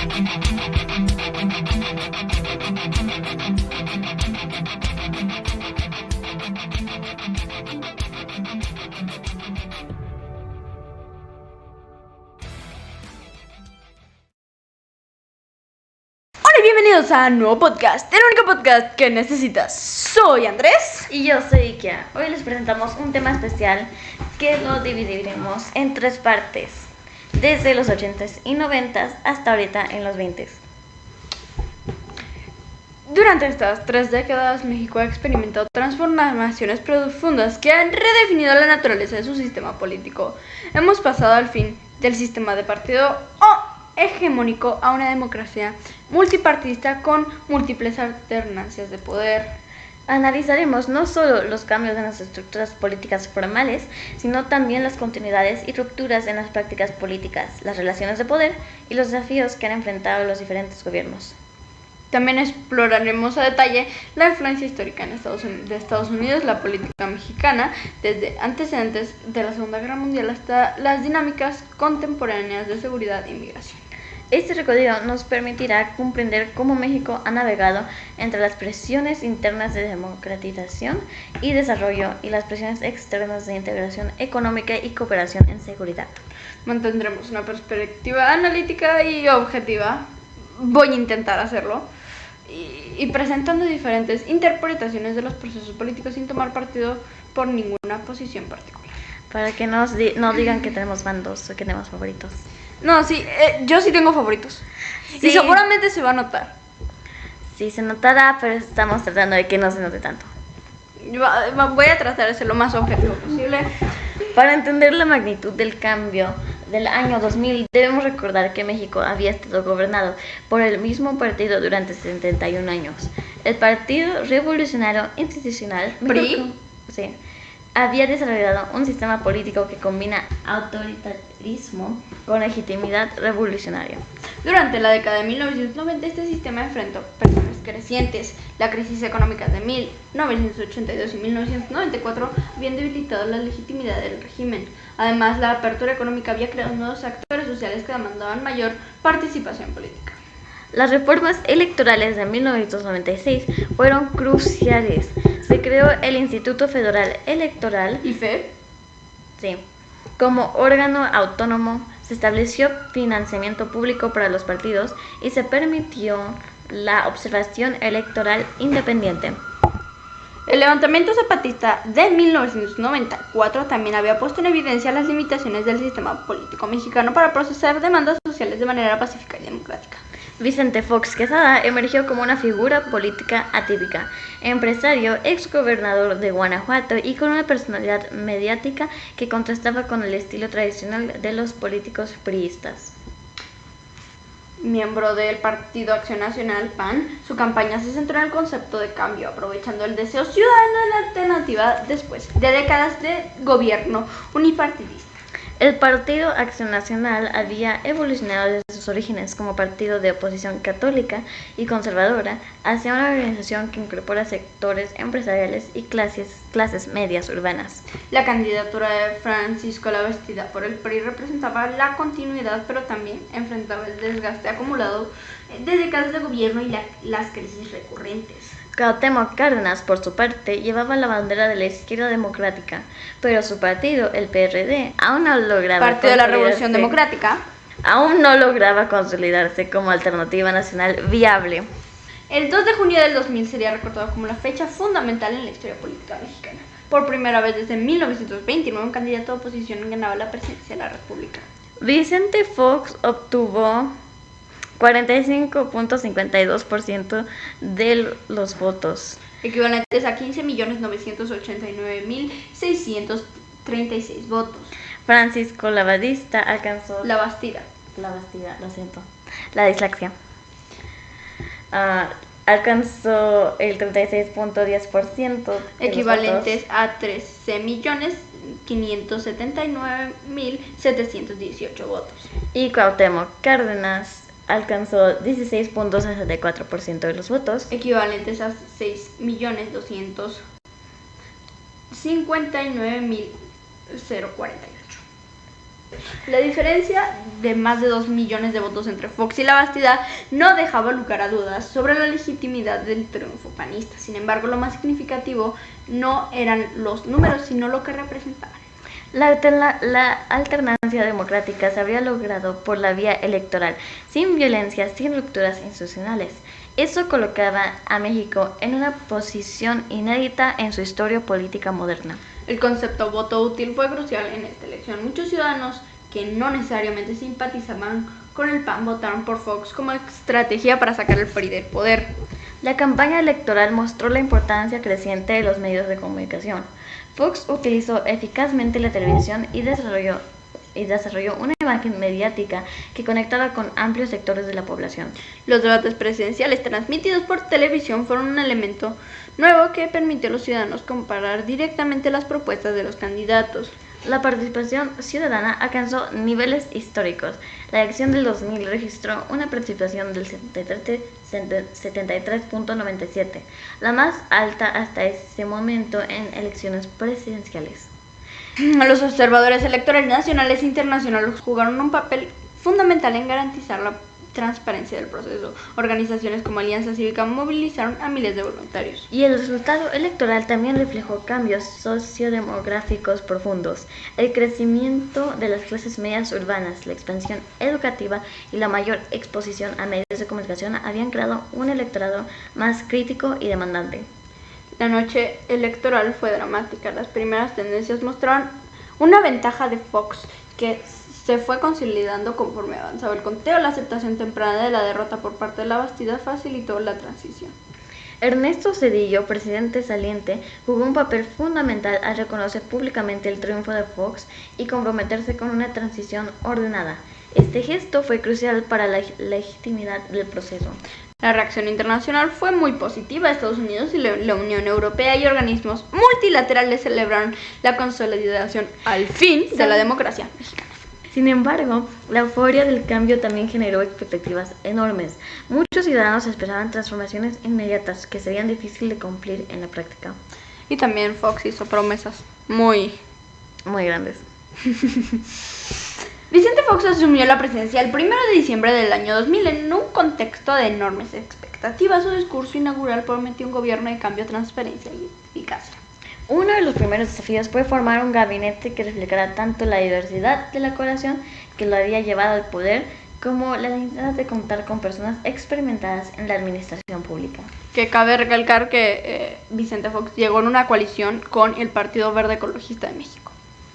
Bienvenidos a un nuevo podcast, el único podcast que necesitas. Soy Andrés. Y yo soy Ikia. Hoy les presentamos un tema especial que lo dividiremos en 3 partes, desde los 80s y 90s hasta ahorita en los 20s. Durante estas 3 décadas, México ha experimentado transformaciones profundas que han redefinido la naturaleza de su sistema político. Hemos pasado al fin del sistema de partido hegemónico a una democracia multipartidista con múltiples alternancias de poder. Analizaremos no solo los cambios en las estructuras políticas formales, sino también las continuidades y rupturas en las prácticas políticas, las relaciones de poder y los desafíos que han enfrentado los diferentes gobiernos. También exploraremos a detalle la influencia histórica de Estados Unidos, la política mexicana, desde antecedentes de la Segunda Guerra Mundial hasta las dinámicas contemporáneas de seguridad y migración. Este recorrido nos permitirá comprender cómo México ha navegado entre las presiones internas de democratización y desarrollo y las presiones externas de integración económica y cooperación en seguridad. Mantendremos una perspectiva analítica y objetiva, voy a intentar hacerlo, y presentando diferentes interpretaciones de los procesos políticos sin tomar partido por ninguna posición particular. Para que no digan que tenemos bandos o que tenemos favoritos. No, sí, yo sí tengo favoritos. Sí. Y seguramente se va a notar. Sí, se notará, pero estamos tratando de que no se note tanto. Voy a tratar de ser lo más objetivo posible. Para entender la magnitud del cambio del año 2000, debemos recordar que México había estado gobernado por el mismo partido durante 71 años. El Partido Revolucionario Institucional, ¿PRI? Sí, había desarrollado un sistema político que combina autoritarismo con legitimidad revolucionaria. Durante la década de 1990, este sistema enfrentó presiones crecientes. La crisis económica de 1982 y 1994 habían debilitado la legitimidad del régimen. Además, la apertura económica había creado nuevos actores sociales que demandaban mayor participación política. Las reformas electorales de 1996 fueron cruciales. Se creó el Instituto Federal Electoral ¿IFE? Sí, como órgano autónomo, se estableció financiamiento público para los partidos y se permitió la observación electoral independiente. El levantamiento zapatista de 1994 también había puesto en evidencia las limitaciones del sistema político mexicano para procesar demandas sociales de manera pacífica y democrática. Vicente Fox Quesada emergió como una figura política atípica, empresario, exgobernador de Guanajuato y con una personalidad mediática que contrastaba con el estilo tradicional de los políticos priistas. Miembro del Partido Acción Nacional, PAN, su campaña se centró en el concepto de cambio, aprovechando el deseo ciudadano de la alternativa después de décadas de gobierno unipartidista. El Partido Acción Nacional había evolucionado desde sus orígenes como partido de oposición católica y conservadora hacia una organización que incorpora sectores empresariales y clases medias urbanas. La candidatura de Francisco Labastida por el PRI representaba la continuidad, pero también enfrentaba el desgaste acumulado de décadas de gobierno y las crisis recurrentes. Cuauhtémoc Cárdenas, por su parte, llevaba la bandera de la izquierda democrática, pero su partido, el PRD, aún no lograba Partido de la Revolución Democrática, aún no lograba consolidarse como alternativa nacional viable. El 2 de junio del 2000 sería recordado como la fecha fundamental en la historia política mexicana. Por primera vez desde 1929, un candidato de oposición ganaba la presidencia de la República. Vicente Fox obtuvo 45.52% de los votos, equivalentes a 15.989.636 votos. Francisco Labastida alcanzó Labastida, lo siento, la dislexia. Alcanzó el 36.10%, equivalentes a 13.579.718 votos. Y Cuauhtémoc Cárdenas alcanzó 16.64% de los votos, equivalentes a 6.259.048. La diferencia de más de 2 millones de votos entre Fox y La Bastida no dejaba lugar a dudas sobre la legitimidad del triunfo panista. Sin embargo, lo más significativo no eran los números, sino lo que representaban. La alternancia democrática se habría logrado por la vía electoral, sin violencia, sin rupturas institucionales. Eso colocaba a México en una posición inédita en su historia política moderna. El concepto voto útil fue crucial en esta elección. Muchos ciudadanos que no necesariamente simpatizaban con el PAN votaron por Fox como estrategia para sacar al PRI del poder. La campaña electoral mostró la importancia creciente de los medios de comunicación. Fox utilizó eficazmente la televisión y desarrolló una imagen mediática que conectaba con amplios sectores de la población. Los debates presidenciales transmitidos por televisión fueron un elemento nuevo que permitió a los ciudadanos comparar directamente las propuestas de los candidatos. La participación ciudadana alcanzó niveles históricos. La elección del 2000 registró una participación del 73.97, la más alta hasta ese momento en elecciones presidenciales. Los observadores electorales nacionales e internacionales jugaron un papel fundamental en garantizar la transparencia del proceso. Organizaciones como Alianza Cívica movilizaron a miles de voluntarios. Y el resultado electoral también reflejó cambios sociodemográficos profundos. El crecimiento de las clases medias urbanas, la expansión educativa y la mayor exposición a medios de comunicación habían creado un electorado más crítico y demandante. La noche electoral fue dramática. Las primeras tendencias mostraban una ventaja de Fox que se fue consolidando conforme avanzaba el conteo. La aceptación temprana de la derrota por parte de La Bastida facilitó la transición. Ernesto Zedillo, presidente saliente, jugó un papel fundamental al reconocer públicamente el triunfo de Fox y comprometerse con una transición ordenada. Este gesto fue crucial para la legitimidad del proceso. La reacción internacional fue muy positiva. Estados Unidos y la Unión Europea y organismos multilaterales celebraron la consolidación al fin de la democracia mexicana. Sin embargo, la euforia del cambio también generó expectativas enormes. Muchos ciudadanos esperaban transformaciones inmediatas que serían difíciles de cumplir en la práctica. Y también Fox hizo promesas muy grandes. Vicente Fox asumió la presidencia el 1 de diciembre del año 2000 en un contexto de enormes expectativas. Su discurso inaugural prometió un gobierno de cambio, transparencia y eficacia. Uno de los primeros desafíos fue formar un gabinete que reflejara tanto la diversidad de la coalición que lo había llevado al poder, como la necesidad de contar con personas experimentadas en la administración pública. Que cabe recalcar que Vicente Fox llegó en una coalición con el Partido Verde Ecologista de México.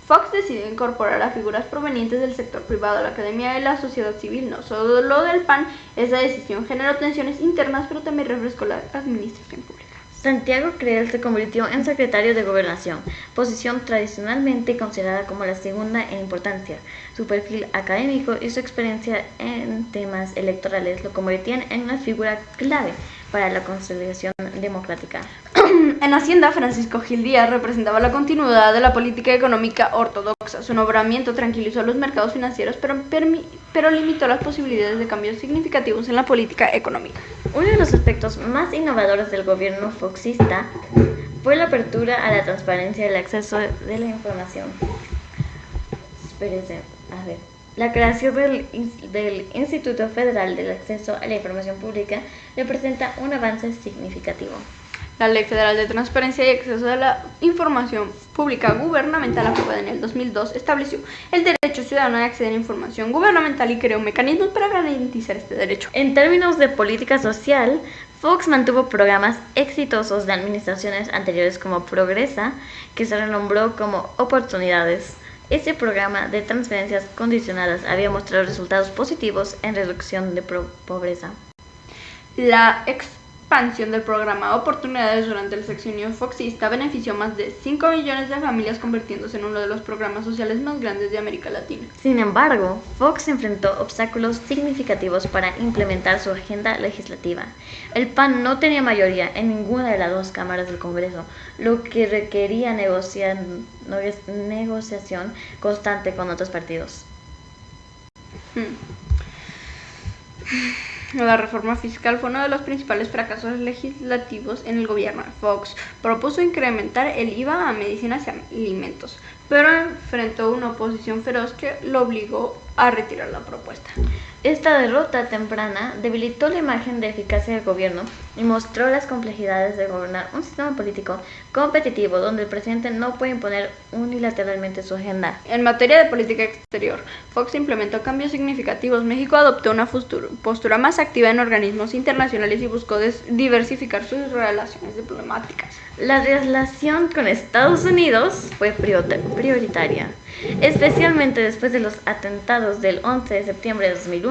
Fox decidió incorporar a figuras provenientes del sector privado, la academia y la sociedad civil, no solo lo del PAN. Esa decisión generó tensiones internas, pero también refrescó la administración pública. Santiago Creel se convirtió en secretario de Gobernación, posición tradicionalmente considerada como la segunda en importancia. Su perfil académico y su experiencia en temas electorales lo convertían en una figura clave para la consolidación democrática. En Hacienda, Francisco Gil Díaz representaba la continuidad de la política económica ortodoxa. Su nombramiento tranquilizó los mercados financieros, pero limitó las posibilidades de cambios significativos en la política económica. Uno de los aspectos más innovadores del gobierno foxista fue la apertura a la transparencia y el acceso de la información. La creación del Instituto Federal del Acceso a la Información Pública representa un avance significativo. La Ley Federal de Transparencia y Acceso a la Información Pública Gubernamental, aprobada en el 2002, estableció el derecho ciudadano de acceder a información gubernamental y creó mecanismos para garantizar este derecho. En términos de política social, Fox mantuvo programas exitosos de administraciones anteriores como Progresa, que se renombró como Oportunidades. Este programa de transferencias condicionadas había mostrado resultados positivos en reducción de pobreza. La expansión del programa Oportunidades durante el sexenio foxista benefició a más de 5 millones de familias, convirtiéndose en uno de los programas sociales más grandes de América Latina. Sin embargo, Fox enfrentó obstáculos significativos para implementar su agenda legislativa. El PAN no tenía mayoría en ninguna de las dos cámaras del Congreso, lo que requería negociación constante con otros partidos. La reforma fiscal fue uno de los principales fracasos legislativos en el gobierno. Fox propuso incrementar el IVA a medicinas y alimentos. pero enfrentó una oposición feroz que lo obligó a retirar la propuesta. Esta derrota temprana debilitó la imagen de eficacia del gobierno y mostró las complejidades de gobernar un sistema político competitivo donde el presidente no puede imponer unilateralmente su agenda. En materia de política exterior, Fox implementó cambios significativos. México adoptó una postura más activa en organismos internacionales y buscó diversificar sus relaciones diplomáticas. La relación con Estados Unidos fue prioritaria, especialmente después de los atentados del 11 de septiembre de 2001.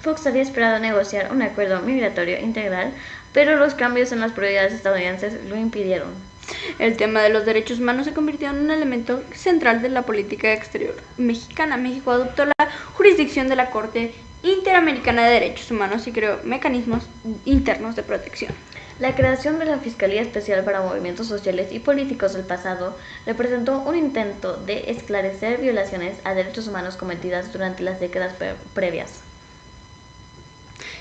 Fox había esperado negociar un acuerdo migratorio integral, pero los cambios en las prioridades estadounidenses lo impidieron. El tema de los derechos humanos se convirtió en un elemento central de la política exterior mexicana. México adoptó la jurisdicción de la Corte Interamericana de Derechos Humanos y creó mecanismos internos de protección. La creación de la Fiscalía Especial para Movimientos Sociales y Políticos del pasado representó un intento de esclarecer violaciones a derechos humanos cometidas durante las décadas previas.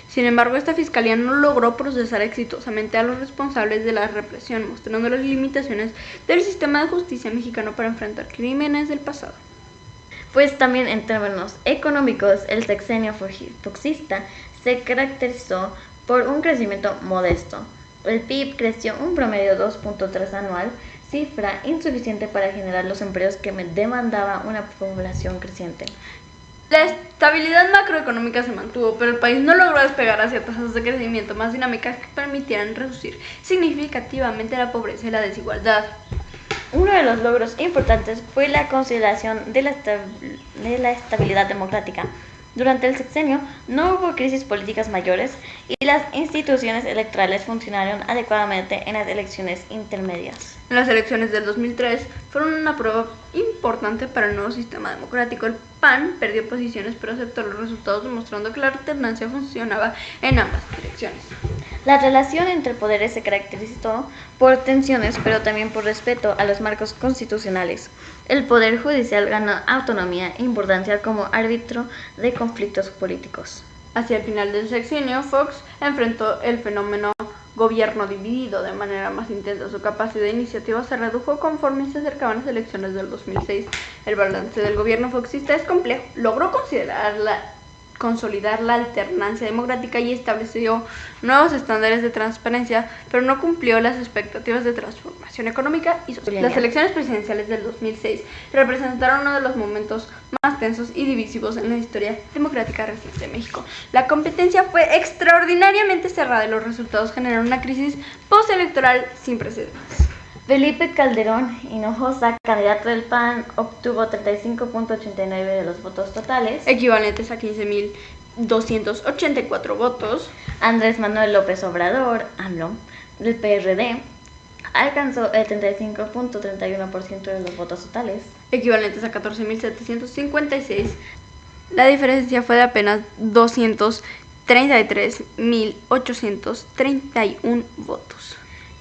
Sin embargo, esta fiscalía no logró procesar exitosamente a los responsables de la represión, mostrando las limitaciones del sistema de justicia mexicano para enfrentar crímenes del pasado. Pues también en términos económicos, el sexenio foxista se caracterizó por un crecimiento modesto. El PIB creció un promedio 2.3 anual, cifra insuficiente para generar los empleos que demandaba una población creciente. La estabilidad macroeconómica se mantuvo, pero el país no logró despegar hacia tasas de crecimiento más dinámicas que permitieran reducir significativamente la pobreza y la desigualdad. Uno de los logros importantes fue la consolidación de la estabilidad democrática. Durante el sexenio no hubo crisis políticas mayores y las instituciones electorales funcionaron adecuadamente en las elecciones intermedias. Las elecciones del 2003 fueron una prueba importante para el nuevo sistema democrático. El PAN perdió posiciones pero aceptó los resultados, demostrando que la alternancia funcionaba en ambas direcciones. La relación entre poderes se caracterizó por tensiones, pero también por respeto a los marcos constitucionales. El Poder Judicial ganó autonomía e importancia como árbitro de conflictos políticos. Hacia el final del sexenio, Fox enfrentó el fenómeno gobierno dividido de manera más intensa. Su capacidad de iniciativa se redujo conforme se acercaban las elecciones del 2006. El balance del gobierno foxista es complejo. Logró consolidar la alternancia democrática y estableció nuevos estándares de transparencia, pero no cumplió las expectativas de transformación económica y social. Las elecciones presidenciales del 2006 representaron uno de los momentos más tensos y divisivos en la historia democrática reciente de México. La competencia fue extraordinariamente cerrada y los resultados generaron una crisis postelectoral sin precedentes. Felipe Calderón Hinojosa, candidato del PAN, obtuvo 35.89% de los votos totales, equivalentes a 15.284 votos. Andrés Manuel López Obrador, AMLO, del PRD, alcanzó el 35.31% de los votos totales, equivalentes a 14.756. La diferencia fue de apenas 233.831 votos.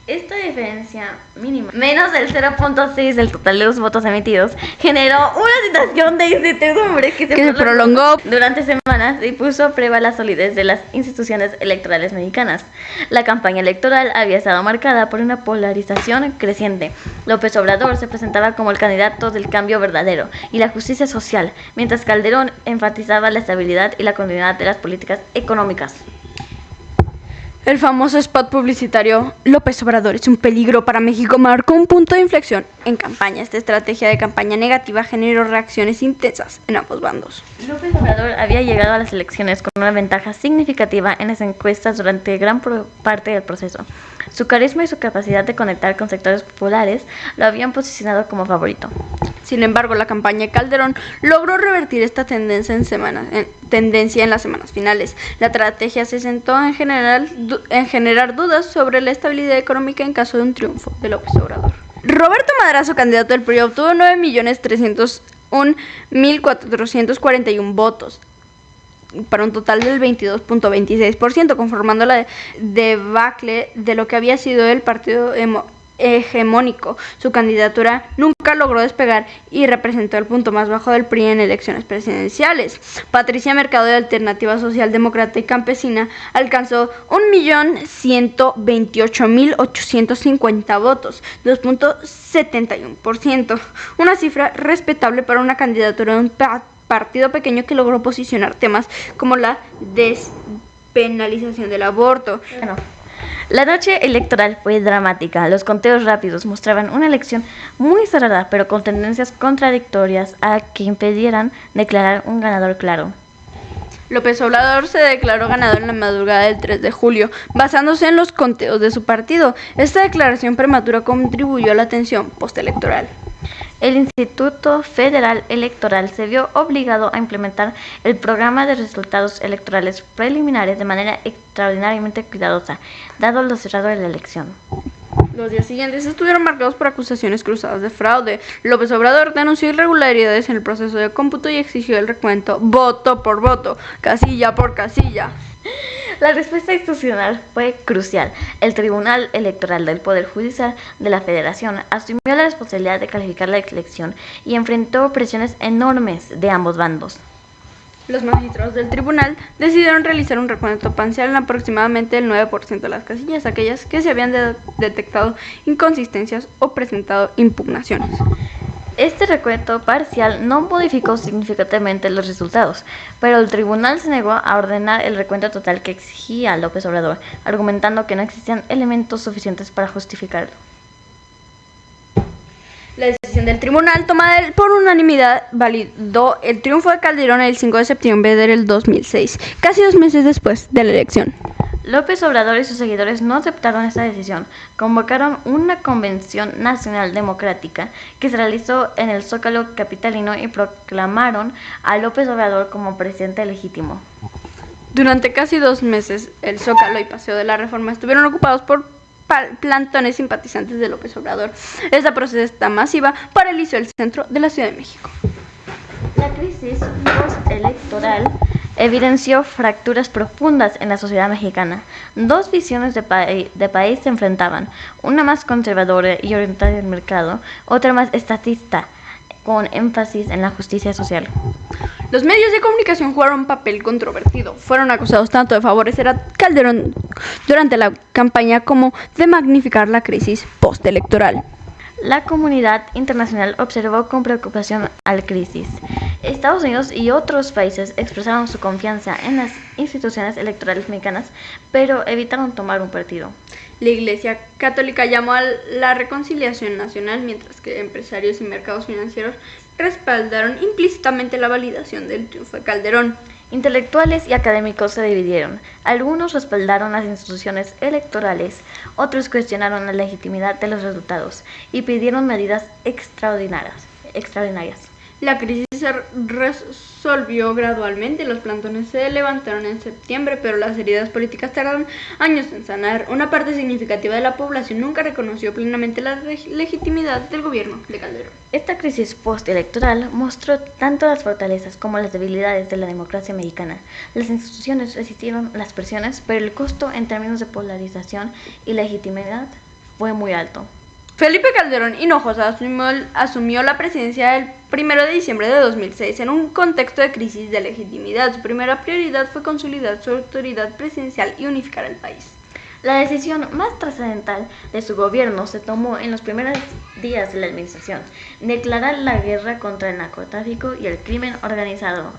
Esta diferencia mínima, menos del 0.6 del total de los votos emitidos, generó una situación de incertidumbre que se prolongó durante semanas y puso a prueba la solidez de las instituciones electorales mexicanas. La campaña electoral había estado marcada por una polarización creciente. López Obrador se presentaba como el candidato del cambio verdadero y la justicia social, mientras Calderón enfatizaba la estabilidad y la continuidad de las políticas económicas. El famoso spot publicitario "López Obrador es un peligro para México" marcó un punto de inflexión en campaña. Esta estrategia de campaña negativa generó reacciones intensas en ambos bandos. López Obrador había llegado a las elecciones con una ventaja significativa en las encuestas durante gran parte del proceso. Su carisma y su capacidad de conectar con sectores populares lo habían posicionado como favorito. Sin embargo, la campaña de Calderón logró revertir esta tendencia en las semanas finales. La estrategia se centró en generar dudas sobre la estabilidad económica en caso de un triunfo de López Obrador. Roberto Madrazo, candidato del PRI, obtuvo 9.301.441 votos, para un total del 22.26%, conformando la debacle de lo que había sido el partido hegemónico. Su candidatura nunca logró despegar y representó el punto más bajo del PRI en elecciones presidenciales. Patricia Mercado, de Alternativa Socialdemócrata y Campesina, alcanzó 1.128.850 votos, 2.71%, una cifra respetable para una candidatura de un partido pequeño que logró posicionar temas como la despenalización del aborto. Bueno, la noche electoral fue dramática. Los conteos rápidos mostraban una elección muy cerrada, pero con tendencias contradictorias a que impidieran declarar un ganador claro. López Obrador se declaró ganador en la madrugada del 3 de julio, basándose en los conteos de su partido. Esta declaración prematura contribuyó a la tensión postelectoral. El Instituto Federal Electoral se vio obligado a implementar el programa de resultados electorales preliminares de manera extraordinariamente cuidadosa, dado lo cerrado de la elección. Los días siguientes estuvieron marcados por acusaciones cruzadas de fraude. López Obrador denunció irregularidades en el proceso de cómputo y exigió el recuento voto por voto, casilla por casilla. La respuesta institucional fue crucial. El Tribunal Electoral del Poder Judicial de la Federación asumió la responsabilidad de calificar la elección y enfrentó presiones enormes de ambos bandos. Los magistrados del tribunal decidieron realizar un recuento parcial en aproximadamente el 9% de las casillas, aquellas que se habían detectado inconsistencias o presentado impugnaciones. Este recuento parcial no modificó significativamente los resultados, pero el tribunal se negó a ordenar el recuento total que exigía López Obrador, argumentando que no existían elementos suficientes para justificarlo. La decisión del tribunal, tomada por unanimidad, validó el triunfo de Calderón el 5 de septiembre del 2006, casi 2 meses después de la elección. López Obrador y sus seguidores no aceptaron esta decisión. Convocaron una convención nacional democrática que se realizó en el Zócalo capitalino y proclamaron a López Obrador como presidente legítimo. Durante casi 2 meses, el Zócalo y Paseo de la Reforma estuvieron ocupados por plantones simpatizantes de López Obrador. Esta protesta masiva paralizó el centro de la Ciudad de México. La crisis postelectoral evidenció fracturas profundas en la sociedad mexicana. Dos visiones de país se enfrentaban, una más conservadora y orientada al mercado, otra más estatista, con énfasis en la justicia social. Los medios de comunicación jugaron un papel controvertido. Fueron acusados tanto de favorecer a Calderón durante la campaña como de magnificar la crisis postelectoral. La comunidad internacional observó con preocupación la crisis. Estados Unidos y otros países expresaron su confianza en las instituciones electorales mexicanas, pero evitaron tomar un partido. La Iglesia Católica llamó a la reconciliación nacional, mientras que empresarios y mercados financieros respaldaron implícitamente la validación del triunfo de Calderón. Intelectuales y académicos se dividieron. Algunos respaldaron las instituciones electorales, otros cuestionaron la legitimidad de los resultados y pidieron medidas extraordinarias. La crisis se resolvió gradualmente. Los plantones se levantaron en septiembre, pero las heridas políticas tardaron años en sanar. Una parte significativa de la población nunca reconoció plenamente la legitimidad del gobierno de Calderón. Esta crisis postelectoral mostró tanto las fortalezas como las debilidades de la democracia mexicana. Las instituciones resistieron las presiones, pero el costo en términos de polarización y legitimidad fue muy alto. Felipe Calderón Hinojosa asumió la presidencia el 1 de diciembre de 2006 en un contexto de crisis de legitimidad. Su primera prioridad fue consolidar su autoridad presidencial y unificar el país. La decisión más trascendental de su gobierno se tomó en los primeros días de la administración: declarar la guerra contra el narcotráfico y el crimen organizado.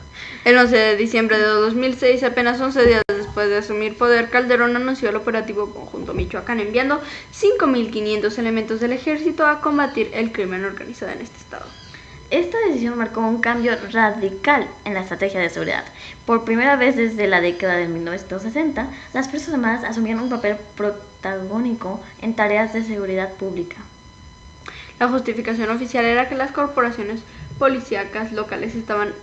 El 11 de diciembre de 2006, apenas 11 días después de asumir poder, Calderón anunció el operativo Conjunto Michoacán, enviando 5.500 elementos del ejército a combatir el crimen organizado en este estado. Esta decisión marcó un cambio radical en la estrategia de seguridad. Por primera vez desde la década de 1960, las Fuerzas Armadas asumieron un papel protagónico en tareas de seguridad pública. La justificación oficial era que las corporaciones policíacas locales estaban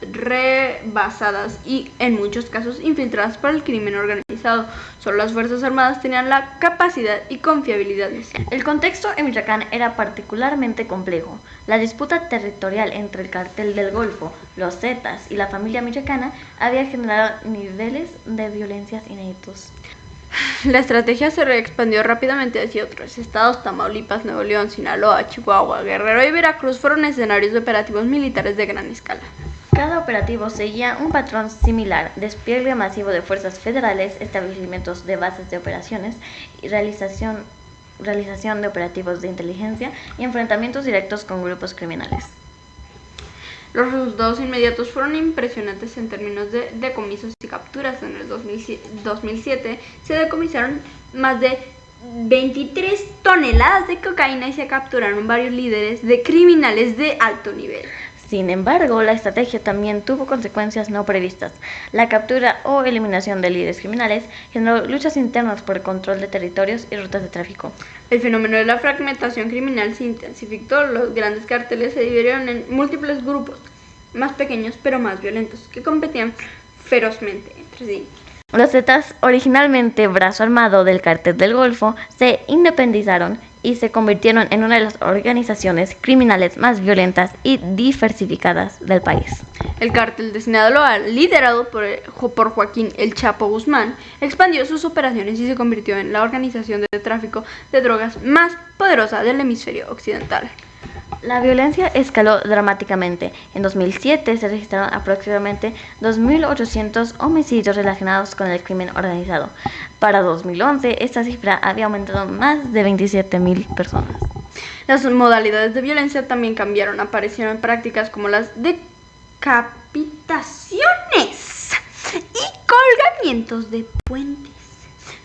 rebasadas y, en muchos casos, infiltradas por el crimen organizado. Solo las Fuerzas Armadas tenían la capacidad y confiabilidad. El contexto en Michoacán era particularmente complejo. La disputa territorial entre el Cártel del Golfo, los Zetas y la familia michoacana había generado niveles de violencia inéditos. La estrategia se expandió rápidamente hacia otros estados. Tamaulipas, Nuevo León, Sinaloa, Chihuahua, Guerrero y Veracruz fueron escenarios de operativos militares de gran escala. Cada operativo seguía un patrón similar: despliegue masivo de fuerzas federales, establecimientos de bases de operaciones y realización de operativos de inteligencia y enfrentamientos directos con grupos criminales. Los resultados inmediatos fueron impresionantes en términos de decomisos y capturas. En el 2007 se decomisaron más de 23 toneladas de cocaína y se capturaron varios líderes de criminales de alto nivel. Sin embargo, la estrategia también tuvo consecuencias no previstas. La captura o eliminación de líderes criminales generó luchas internas por el control de territorios y rutas de tráfico. El fenómeno de la fragmentación criminal se intensificó. Los grandes carteles se dividieron en múltiples grupos, más pequeños pero más violentos, que competían ferozmente entre sí. Los Zetas, originalmente brazo armado del Cártel del Golfo, se independizaron y se convirtieron en una de las organizaciones criminales más violentas y diversificadas del país. El Cártel de Sinaloa, liderado por Joaquín El Chapo Guzmán, expandió sus operaciones y se convirtió en la organización de tráfico de drogas más poderosa del hemisferio occidental. La violencia escaló dramáticamente. En 2007 se registraron aproximadamente 2.800 homicidios relacionados con el crimen organizado. Para 2011, esta cifra había aumentado más de 27.000 personas. Las modalidades de violencia también cambiaron. Aparecieron prácticas como las decapitaciones y colgamientos de puentes,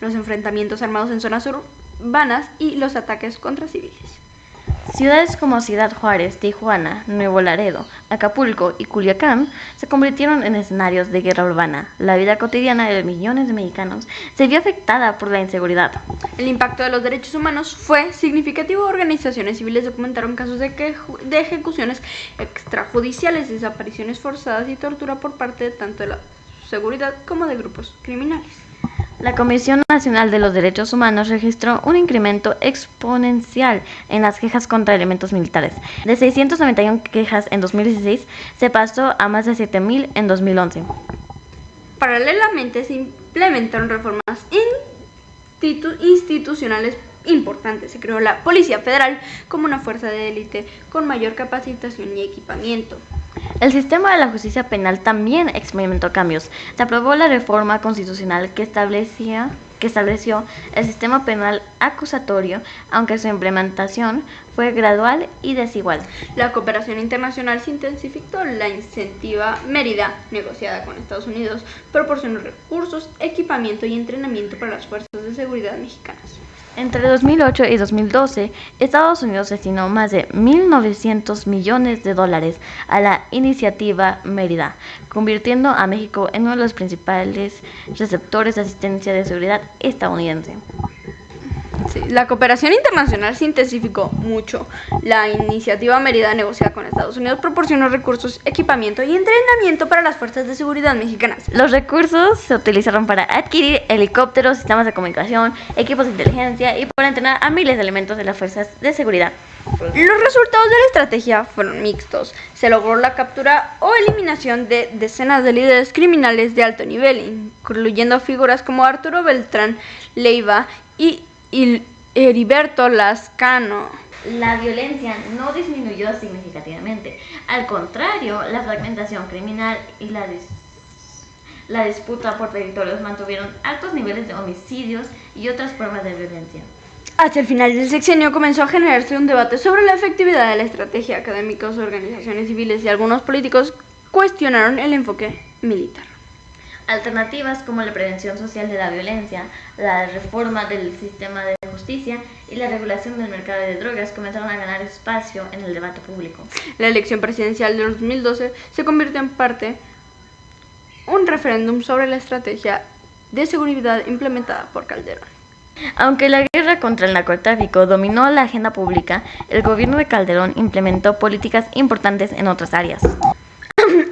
los enfrentamientos armados en zonas urbanas y los ataques contra civiles. Ciudades como Ciudad Juárez, Tijuana, Nuevo Laredo, Acapulco y Culiacán se convirtieron en escenarios de guerra urbana. La vida cotidiana de millones de mexicanos se vio afectada por la inseguridad. El impacto de los derechos humanos fue significativo. Organizaciones civiles documentaron casos de ejecuciones extrajudiciales, desapariciones forzadas y tortura por parte de tanto de la seguridad como de grupos criminales. La Comisión Nacional de los Derechos Humanos registró un incremento exponencial en las quejas contra elementos militares. De 691 quejas en 2016 se pasó a más de 7.000 en 2011. Paralelamente se implementaron reformas institucionales importantes. Se creó la Policía Federal como una fuerza de élite con mayor capacitación y equipamiento. El sistema de la justicia penal también experimentó cambios. Se aprobó la reforma constitucional que estableció el sistema penal acusatorio, aunque su implementación fue gradual y desigual. La cooperación internacional se intensificó. La iniciativa Mérida, negociada con Estados Unidos, proporcionó recursos, equipamiento y entrenamiento para las fuerzas de seguridad mexicanas. Entre 2008 y 2012, Estados Unidos destinó más de 1.900 millones de dólares a la iniciativa Mérida, convirtiendo a México en uno de los principales receptores de asistencia de seguridad estadounidense. Sí, la cooperación internacional se intensificó mucho. La iniciativa Mérida, negociada con Estados Unidos, proporcionó recursos, equipamiento y entrenamiento para las fuerzas de seguridad mexicanas. Los recursos se utilizaron para adquirir helicópteros, sistemas de comunicación, equipos de inteligencia y para entrenar a miles de elementos de las fuerzas de seguridad. Los resultados de la estrategia fueron mixtos. Se logró la captura o eliminación de decenas de líderes criminales de alto nivel, incluyendo figuras como Arturo Beltrán Leiva y Heriberto Lascano. La violencia no disminuyó significativamente. Al contrario, la fragmentación criminal y la disputa por territorios mantuvieron altos niveles de homicidios y otras formas de violencia. Hacia el final del sexenio comenzó a generarse un debate sobre la efectividad de la estrategia. Académicos, organizaciones civiles y algunos políticos cuestionaron el enfoque militar. Alternativas como la prevención social de la violencia, la reforma del sistema de justicia y la regulación del mercado de drogas comenzaron a ganar espacio en el debate público. La elección presidencial de 2012 se convirtió en parte un referéndum sobre la estrategia de seguridad implementada por Calderón. Aunque la guerra contra el narcotráfico dominó la agenda pública, el gobierno de Calderón implementó políticas importantes en otras áreas.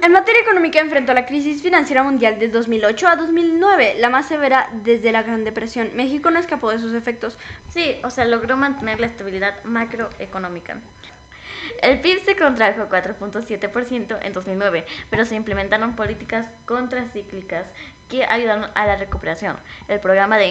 En materia económica enfrentó la crisis financiera mundial de 2008 a 2009, la más severa desde la Gran Depresión. México no escapó de sus efectos. Sí, logró mantener la estabilidad macroeconómica. El PIB se contrajo 4.7% en 2009, pero se implementaron políticas contracíclicas que ayudaron a la recuperación. El programa de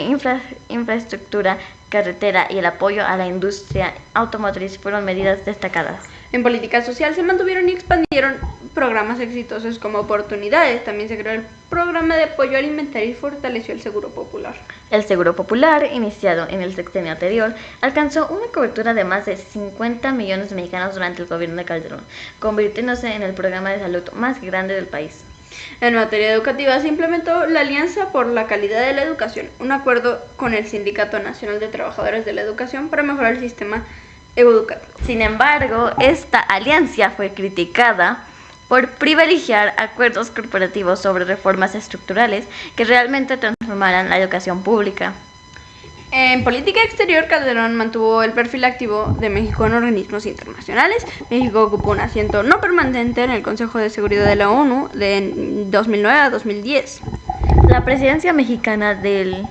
infraestructura, carretera y el apoyo a la industria automotriz fueron medidas destacadas. En política social se mantuvieron y expandieron programas exitosos como oportunidades. También se creó el programa de apoyo alimentario y fortaleció el Seguro Popular. El Seguro Popular, iniciado en el sexenio anterior, alcanzó una cobertura de más de 50 millones de mexicanos durante el gobierno de Calderón, convirtiéndose en el programa de salud más grande del país. En materia educativa se implementó la Alianza por la Calidad de la Educación, un acuerdo con el Sindicato Nacional de Trabajadores de la Educación para mejorar el sistema educativo. Sin embargo, esta alianza fue criticada por privilegiar acuerdos corporativos sobre reformas estructurales que realmente transformaran la educación pública. En política exterior, Calderón mantuvo el perfil activo de México en organismos internacionales. México ocupó un asiento no permanente en el Consejo de Seguridad de la ONU de 2009 a 2010. La presidencia mexicana del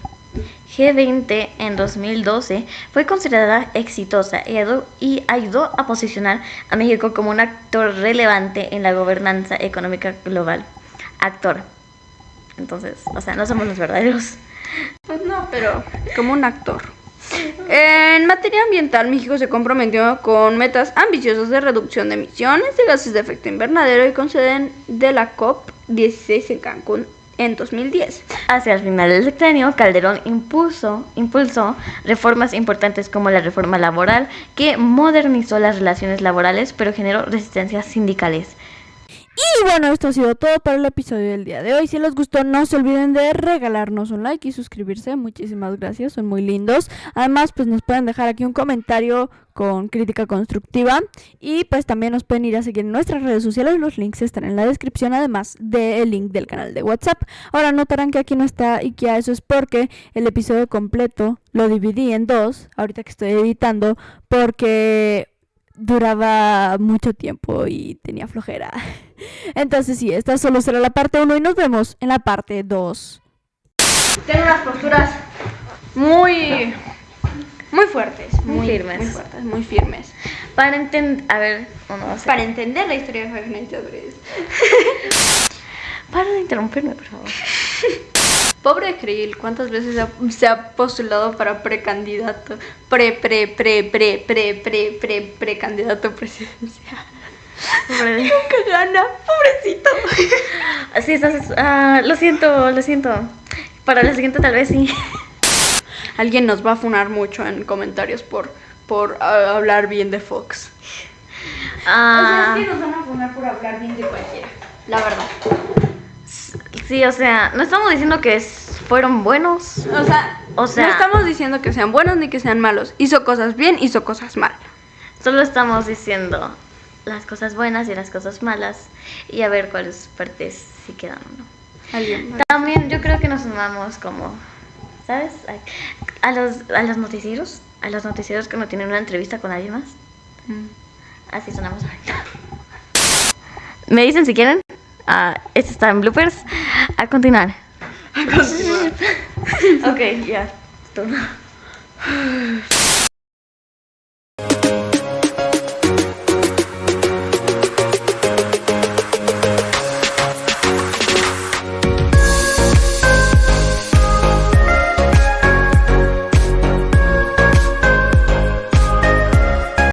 G20 en 2012 fue considerada exitosa y ayudó a posicionar a México como un actor relevante en la gobernanza económica global. Actor. Entonces, o sea, no somos los verdaderos. Pues no, pero como un actor. En materia ambiental, México se comprometió con metas ambiciosas de reducción de emisiones de gases de efecto invernadero y con sede de la COP16 en Cancún en 2010. Hacia el final del sexenio, Calderón impulsó reformas importantes como la reforma laboral, que modernizó las relaciones laborales, pero generó resistencias sindicales. Y bueno, esto ha sido todo para el episodio del día de hoy. Si les gustó, no se olviden de regalarnos un like y suscribirse. Muchísimas gracias, son muy lindos. Además, pues nos pueden dejar aquí un comentario con crítica constructiva. Y pues también nos pueden ir a seguir en nuestras redes sociales. Los links están en la descripción, además del link del canal de WhatsApp. Ahora notarán que aquí no está IKEA. Eso es porque el episodio completo lo dividí en dos, ahorita que estoy editando, porque duraba mucho tiempo y tenía flojera. Entonces sí, esta solo será la parte 1 y nos vemos en la parte 2. Tiene unas posturas muy fuertes, Muy firmes. muy fuertes, muy firmes. Para entender, a ver, Para entender la historia de Five Freddy's. Para de interrumpirme, por favor. Pobre Krill, ¿cuántas veces se ha postulado para precandidato? Precandidato presidencial? Pobre. Nunca gana, pobrecito. Sí, lo siento. Para la siguiente tal vez sí. Alguien nos va a funar mucho en comentarios por hablar bien de Fox. O sea, es que nos van a funar por hablar bien de cualquiera, la verdad. Sí, o sea, no estamos diciendo que fueron buenos. O sea, no estamos diciendo que sean buenos ni que sean malos. Hizo cosas bien, hizo cosas mal. Solo estamos diciendo las cosas buenas y las cosas malas y a ver cuáles partes sí quedan o no. También yo creo que nos sumamos como, ¿sabes? A los noticieros. A los noticieros que no tienen una entrevista con alguien más. Así sonamos ahorita. Me dicen si quieren. Este está en bloopers. A continuar. Ok, ya. Todo.